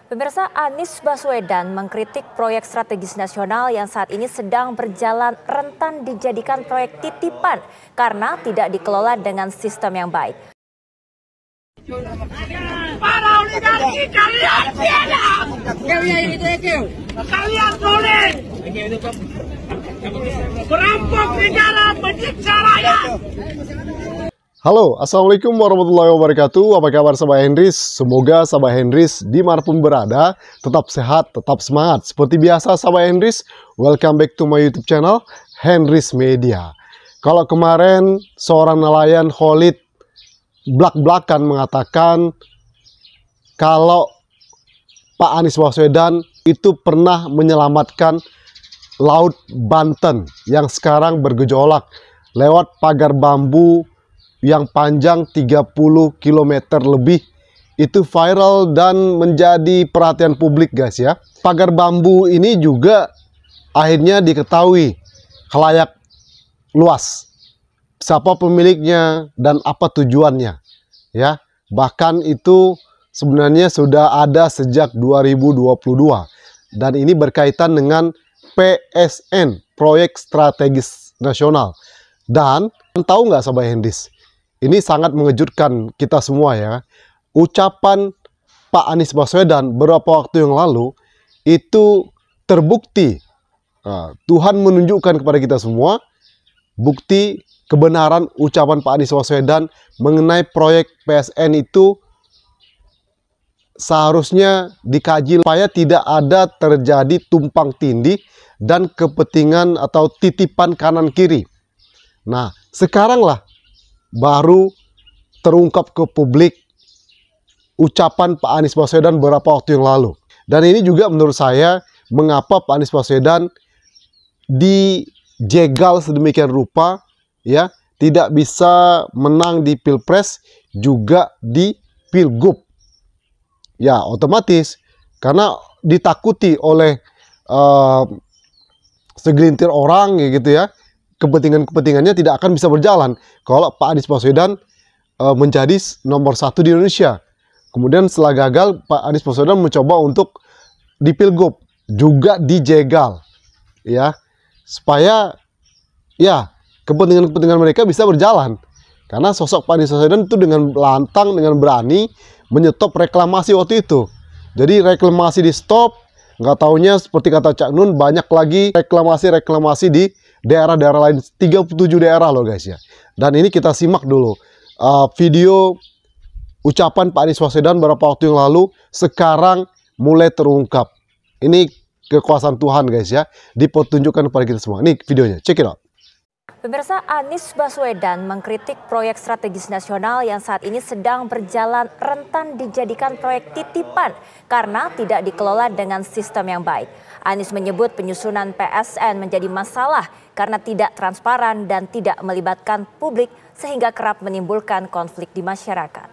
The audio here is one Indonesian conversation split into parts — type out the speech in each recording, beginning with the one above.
Pemirsa, Anies Baswedan mengkritik proyek strategis nasional yang saat ini sedang berjalan rentan dijadikan proyek titipan karena tidak dikelola dengan sistem yang baik. Para oligarki kalian tidak! Kalian boleh merampok negara, menyiksa rakyat! Halo, Assalamualaikum warahmatullahi wabarakatuh. Apa kabar sahabat Henrys? Semoga sahabat Henrys dimanapun berada tetap sehat, tetap semangat. Seperti biasa sahabat Henrys, welcome back to my YouTube channel Henrys Media. Kalau kemarin seorang nelayan Khalid blak-blakan mengatakan kalau Pak Anies Baswedan itu pernah menyelamatkan Laut Banten yang sekarang bergejolak lewat pagar bambu yang panjang 30 km lebih, itu viral dan menjadi perhatian publik guys ya. Pagar bambu ini juga akhirnya diketahui khalayak luas siapa pemiliknya dan apa tujuannya ya. Bahkan itu sebenarnya sudah ada sejak 2022 dan ini berkaitan dengan PSN, Proyek Strategis Nasional. Dan tahu nggak sahabat Henrys, ini sangat mengejutkan kita semua ya. Ucapan Pak Anies Baswedan beberapa waktu yang lalu itu terbukti. Tuhan menunjukkan kepada kita semua bukti kebenaran ucapan Pak Anies Baswedan mengenai proyek PSN itu seharusnya dikaji supaya tidak ada terjadi tumpang tindih dan kepentingan atau titipan kanan kiri. Nah, sekaranglah baru terungkap ke publik ucapan Pak Anies Baswedan beberapa waktu yang lalu. Dan ini juga menurut saya mengapa Pak Anies Baswedan dijegal sedemikian rupa ya, tidak bisa menang di Pilpres juga di Pilgub. Ya, otomatis karena ditakuti oleh segelintir orang gitu ya. Kepentingannya tidak akan bisa berjalan kalau Pak Anies Baswedan menjadi nomor 1 di Indonesia. Kemudian setelah gagal, Pak Anies Baswedan mencoba untuk di Pilgub juga dijegal ya, supaya ya kepentingan mereka bisa berjalan. Karena sosok Pak Anies Baswedan itu dengan lantang, dengan berani menyetop reklamasi waktu itu. Jadi reklamasi di stop, nggak taunya seperti kata Cak Nun, banyak lagi reklamasi di daerah-daerah lain, 37 daerah loh guys ya. Dan ini kita simak dulu video ucapan Pak Anies Baswedan beberapa waktu yang lalu, sekarang mulai terungkap. Ini kekuasaan Tuhan guys ya, dipertunjukkan kepada kita semua. Ini videonya, check it out. Pemirsa, Anies Baswedan mengkritik proyek strategis nasional yang saat ini sedang berjalan rentan dijadikan proyek titipan karena tidak dikelola dengan sistem yang baik. Anies menyebut penyusunan PSN menjadi masalah karena tidak transparan dan tidak melibatkan publik sehingga kerap menimbulkan konflik di masyarakat.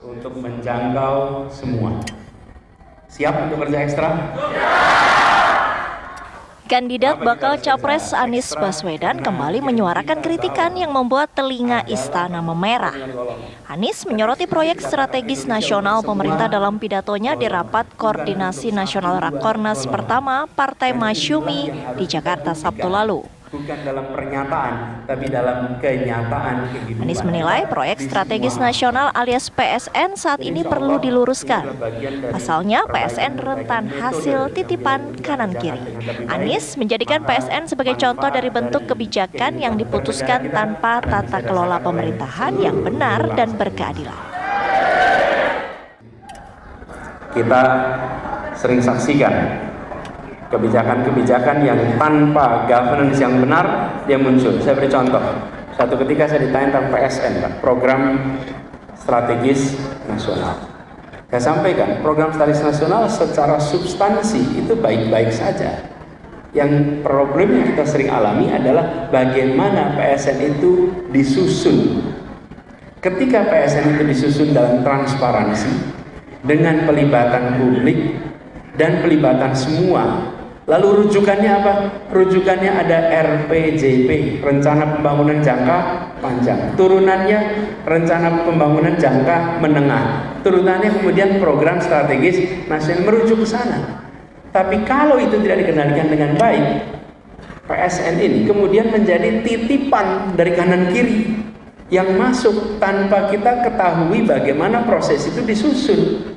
Untuk menjangkau semua. Siap untuk kerja ekstra? Kandidat bakal Capres Anies Baswedan kembali menyuarakan kritikan yang membuat telinga istana memerah. Anies menyoroti proyek strategis nasional pemerintah dalam pidatonya di Rapat Koordinasi Nasional Rakornas pertama Partai Masyumi di Jakarta Sabtu lalu. Bukan dalam pernyataan, tapi dalam kenyataan kehidupan. Anies menilai proyek strategis nasional alias PSN saat ini perlu diluruskan. Pasalnya PSN rentan hasil titipan kanan kiri. Anies menjadikan PSN sebagai contoh dari bentuk kebijakan yang diputuskan tanpa tata kelola pemerintahan yang benar dan berkeadilan. Kita sering saksikan kebijakan-kebijakan yang tanpa governance yang benar dia muncul. Saya beri contoh. Suatu ketika saya ditanya tentang PSN, program strategis nasional. Saya sampaikan, program strategis nasional secara substansi itu baik-baik saja. Yang problem yang kita sering alami adalah bagaimana PSN itu disusun. Ketika PSN itu disusun dalam transparansi, dengan pelibatan publik dan pelibatan semua Lalu rujukannya apa? Rujukannya ada RPJP, Rencana Pembangunan Jangka Panjang. Turunannya Rencana Pembangunan Jangka Menengah. Turunannya kemudian Program Strategis Nasional, merujuk ke sana. Tapi kalau itu tidak dikendalikan dengan baik, PSN ini kemudian menjadi titipan dari kanan kiri yang masuk tanpa kita ketahui bagaimana proses itu disusun.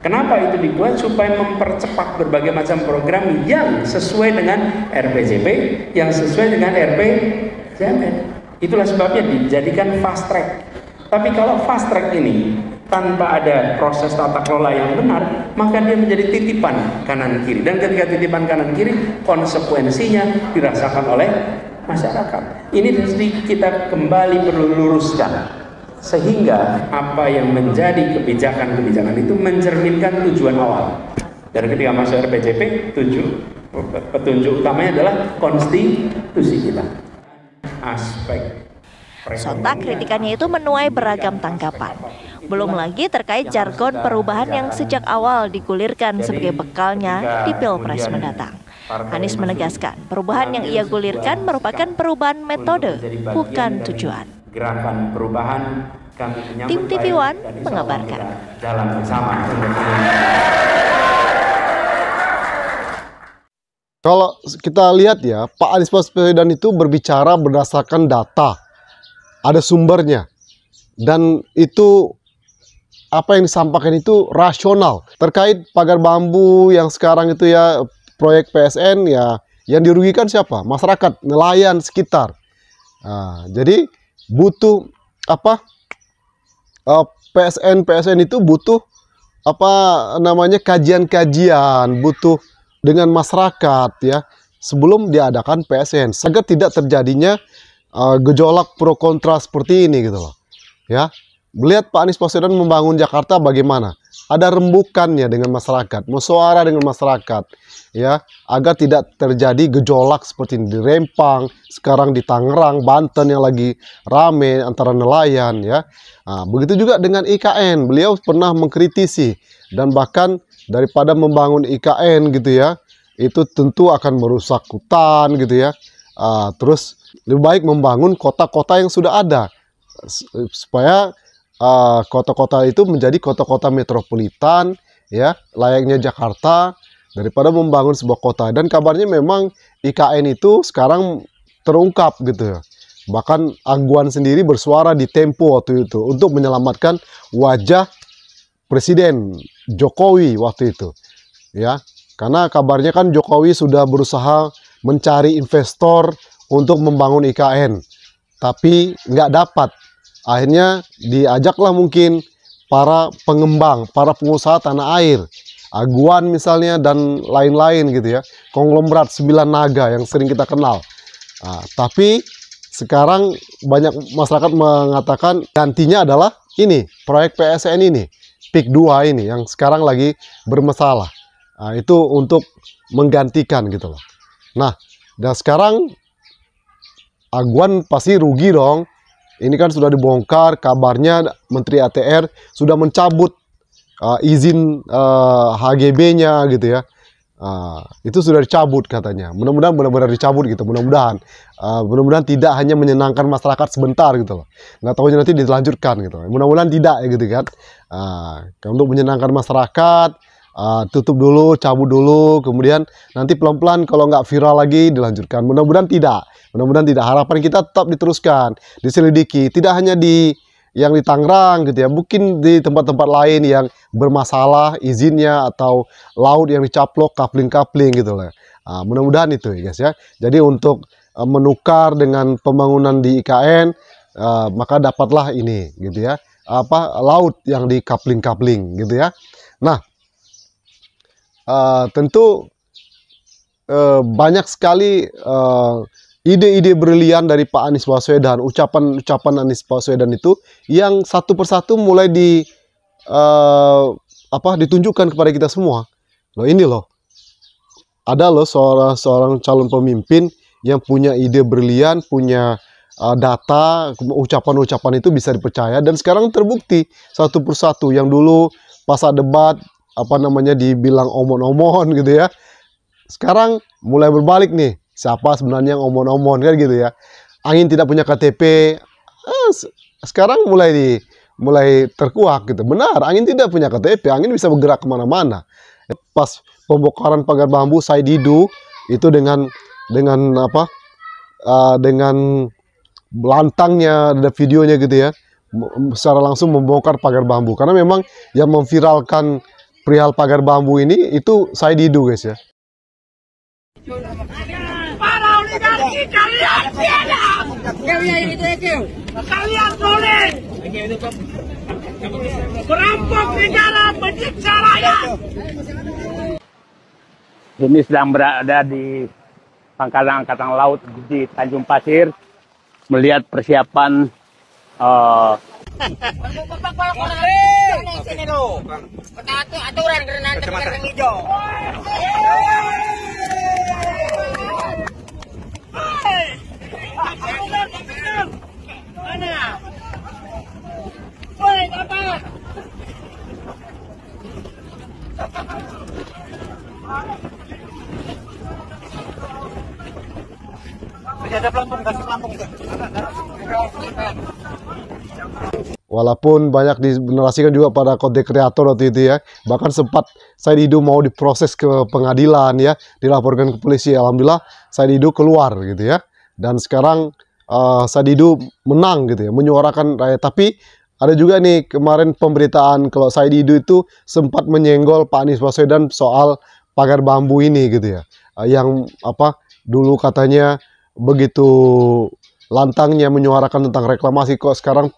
Kenapa itu dibuat? Supaya mempercepat berbagai macam program yang sesuai dengan RPJP, yang sesuai dengan RPJMN. Itulah sebabnya dijadikan fast track. Tapi kalau fast track ini tanpa ada proses tata kelola yang benar, maka dia menjadi titipan kanan kiri. Dan ketika titipan kanan kiri, konsekuensinya dirasakan oleh masyarakat. Ini kita kembali perlu luruskan. Sehingga apa yang menjadi kebijakan-kebijakan itu mencerminkan tujuan awal. Dan ketika masuk RPJP, petunjuk utamanya adalah konstitusi kita. Aspek Sontak kritikannya itu menuai beragam tanggapan. Belum lagi terkait jargon perubahan yang sejak awal digulirkan sebagai bekalnya di Pilpres mendatang. Anies menegaskan, perubahan yang ia gulirkan merupakan perubahan metode, bukan tujuan. Gerakan perubahan kami Tim TV One mengabarkan. Jalan bersama. Kalau kita lihat ya, Pak Anies Baswedan itu berbicara berdasarkan data, ada sumbernya, dan itu apa yang disampaikan itu rasional. Terkait pagar bambu yang sekarang itu ya proyek PSN ya, yang dirugikan siapa? Masyarakat, nelayan sekitar. Nah, jadi butuh apa? PSN itu butuh apa namanya kajian-kajian, butuh dengan masyarakat ya sebelum diadakan PSN, agar tidak terjadinya gejolak pro kontra seperti ini gitu loh. Ya, melihat Pak Anies Baswedan membangun Jakarta bagaimana? Ada rembukannya dengan masyarakat, musyawarah dengan masyarakat, ya, agar tidak terjadi gejolak seperti ini di Rempang, sekarang di Tangerang, Banten yang lagi rame antara nelayan, ya. Nah, begitu juga dengan IKN, beliau pernah mengkritisi dan bahkan daripada membangun IKN gitu ya, itu tentu akan merusak hutan gitu ya. Terus lebih baik membangun kota-kota yang sudah ada supaya kota-kota itu menjadi kota-kota metropolitan ya, layaknya Jakarta, daripada membangun sebuah kota. Dan kabarnya memang IKN itu sekarang terungkap gitu ya. Bahkan Angguan sendiri bersuara di Tempo waktu itu untuk menyelamatkan wajah Presiden Jokowi waktu itu ya, karena kabarnya kan Jokowi sudah berusaha mencari investor untuk membangun IKN tapi nggak dapat. Akhirnya diajaklah mungkin para pengembang, para pengusaha tanah air, Aguan misalnya dan lain-lain gitu ya, konglomerat 9 naga yang sering kita kenal. Tapi sekarang banyak masyarakat mengatakan gantinya adalah ini, proyek PSN ini, PIK 2 ini yang sekarang lagi bermasalah. Itu untuk menggantikan gitu loh. Nah, dan sekarang Aguan pasti rugi dong. Ini kan sudah dibongkar, kabarnya Menteri ATR sudah mencabut izin HGB-nya gitu ya. Itu sudah dicabut katanya. Mudah-mudahan benar-benar dicabut gitu. Mudah-mudahan tidak hanya menyenangkan masyarakat sebentar gitu loh. Nggak tahu nanti dilanjutkan gitu. Mudah-mudahan tidak ya gitu kan. Untuk menyenangkan masyarakat, tutup dulu, cabut dulu, kemudian nanti pelan-pelan kalau nggak viral lagi dilanjutkan. Mudah-mudahan tidak. Mudah-mudahan tidak. Harapan kita tetap diteruskan, diselidiki. Tidak hanya di yang di Tangerang gitu ya, mungkin di tempat-tempat lain yang bermasalah izinnya atau laut yang dicaplok, kapling-kapling gitu lah. Mudah-mudahan itu ya guys ya. Jadi untuk menukar dengan pembangunan di IKN, maka dapatlah ini gitu ya, laut yang di kapling-kapling gitu ya. Nah, tentu banyak sekali ide-ide brilian dari Pak Anies Baswedan, ucapan-ucapan Anies Baswedan itu yang satu persatu mulai ditunjukkan kepada kita semua. Loh ini loh, ada loh seorang calon pemimpin yang punya ide brilian, punya data, ucapan-ucapan itu bisa dipercaya dan sekarang terbukti satu persatu. Yang dulu pas debat dibilang omon-omon gitu ya, sekarang mulai berbalik nih, siapa sebenarnya yang omon-omon kan gitu ya. Angin tidak punya KTP, sekarang mulai terkuak gitu. Benar, Angin tidak punya KTP, Angin bisa bergerak kemana-mana. Pas pembongkaran pagar bambu Said Didu itu dengan lantangnya, ada videonya gitu ya, secara langsung membongkar pagar bambu. Karena memang yang memviralkan perihal pagar bambu ini itu Said Didu, guys ya. Para oligarki kalian diam. Kalian boleh merampok negara, menyiksa rakyat. Ini sedang berada di Pangkalan Angkatan Laut di Tanjung Pasir, melihat persiapan Sini lo, aturan kerenaan tekan hijau. Mana? Woi, apa? Ada pelampung, kasih pelampung. Walaupun banyak dinarasikan juga pada konten kreator waktu itu ya, bahkan sempat Said Didu mau diproses ke pengadilan ya, dilaporkan ke polisi. Alhamdulillah Said Didu keluar gitu ya, dan sekarang Said Didu menang gitu ya, menyuarakan rakyat. Tapi ada juga nih kemarin pemberitaan kalau Said Didu itu sempat menyenggol Pak Anies Baswedan soal pagar bambu ini gitu ya, yang dulu katanya begitu lantangnya menyuarakan tentang reklamasi, kok sekarang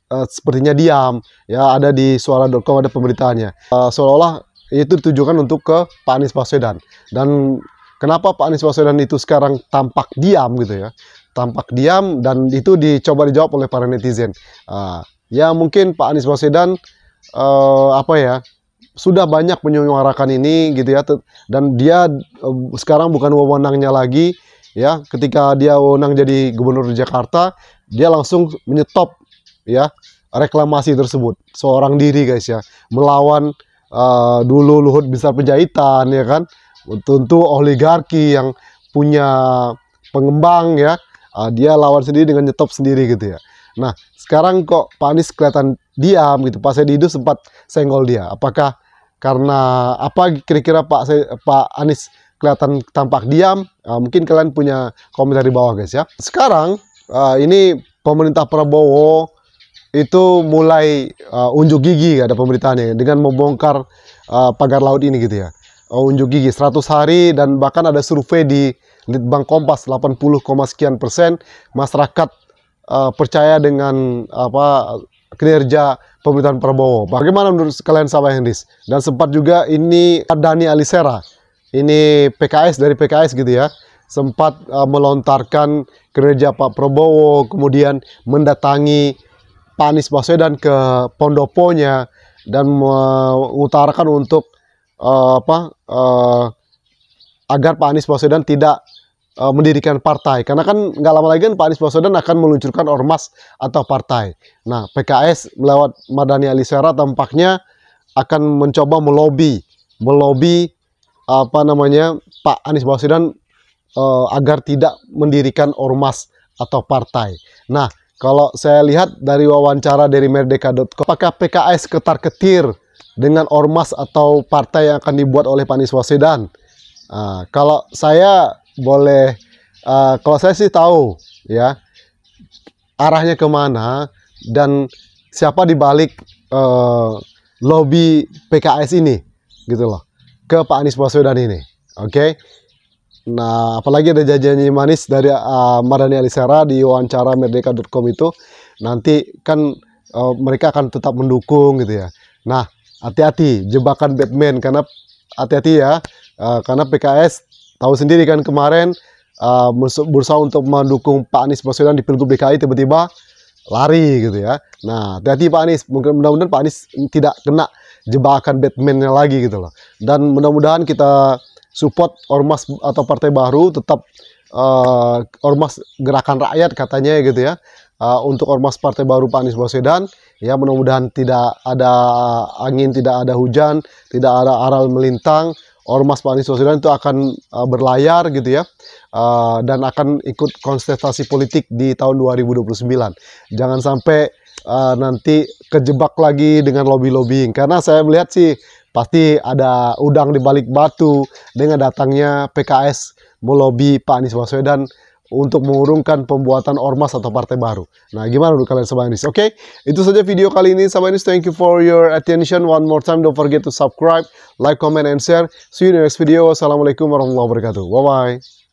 sepertinya diam ya. Ada di suara.com ada pemberitaannya, seolah-olah itu ditujukan untuk ke Pak Anies Baswedan. Dan kenapa Pak Anies Baswedan itu sekarang tampak diam gitu ya, tampak diam, dan itu dicoba dijawab oleh para netizen. Ya mungkin Pak Anies Baswedan sudah banyak menyuarakan ini gitu ya, dan dia sekarang bukan wewenangnya lagi ya. Ketika dia wewenang jadi gubernur Jakarta, dia langsung menyetop ya reklamasi tersebut seorang diri, guys ya, melawan dulu Luhut Binsar Panjaitan ya kan, tentu oligarki yang punya pengembang ya, dia lawan sendiri dengan nyetop sendiri gitu ya. Nah sekarang kok Pak Anies kelihatan diam gitu, Pak Said Didu sempat senggol dia. Apakah karena apa kira-kira Pak Anies kelihatan tampak diam? Mungkin kalian punya komentar di bawah, guys ya. Sekarang ini pemerintah Prabowo itu mulai unjuk gigi, ada pemberitaannya, dengan membongkar pagar laut ini gitu ya. Unjuk gigi 100 hari, dan bahkan ada survei di Litbang Kompas 80, sekian persen masyarakat percaya dengan kinerja pemerintahan Prabowo. Bagaimana menurut kalian sahabat Henris? Dan sempat juga ini Mardhani Alisera, ini PKS, dari PKS gitu ya, sempat melontarkan kinerja Pak Prabowo, kemudian mendatangi Pak Anies Baswedan ke pondoponya dan mengutarakan untuk agar Pak Anies Baswedan tidak mendirikan partai, karena kan nggak lama lagi kan Pak Anies Baswedan akan meluncurkan ormas atau partai. Nah PKS lewat Mardhani Alisera tampaknya akan mencoba melobi Pak Anies Baswedan agar tidak mendirikan ormas atau partai. Nah kalau saya lihat dari wawancara dari Merdeka.com, apakah PKS ketar-ketir dengan ormas atau partai yang akan dibuat oleh Pak Anies Baswedan? Kalau saya kalau saya sih tahu ya arahnya kemana dan siapa dibalik lobby PKS ini gitu loh, ke Pak Anies Baswedan ini. Oke. Nah, apalagi ada janji manis dari Mardhani Alisera di wawancara Merdeka.com itu, nanti kan mereka akan tetap mendukung gitu ya. Nah, hati-hati jebakan Batman, karena hati-hati ya, karena PKS tahu sendiri kan kemarin berusaha untuk mendukung Pak Anies Baswedan di Pilgub DKI, tiba-tiba lari gitu ya. Nah, hati-hati Pak Anies, mudah-mudahan Pak Anies tidak kena jebakan Batman-nya lagi gitu loh. Dan mudah-mudahan kita support ormas atau partai baru, tetap ormas Gerakan Rakyat katanya gitu ya, untuk ormas partai baru Pak Anies Baswedan ya. Mudah-mudahan tidak ada angin, tidak ada hujan, tidak ada aral melintang, ormas Pak Anies Baswedan itu akan berlayar gitu ya, dan akan ikut kontestasi politik di tahun 2029. Jangan sampai nanti kejebak lagi dengan lobby-lobbying, karena saya melihat sih pasti ada udang di balik batu dengan datangnya PKS melobi Pak Anies Baswedan untuk mengurungkan pembuatan ormas atau partai baru. Nah, gimana menurut kalian Sahabat Hendris? Oke, itu saja video kali ini Sahabat Hendris. Thank you for your attention. One more time, don't forget to subscribe, like, comment, and share. See you in the next video. Wassalamualaikum warahmatullahi wabarakatuh. Bye-bye.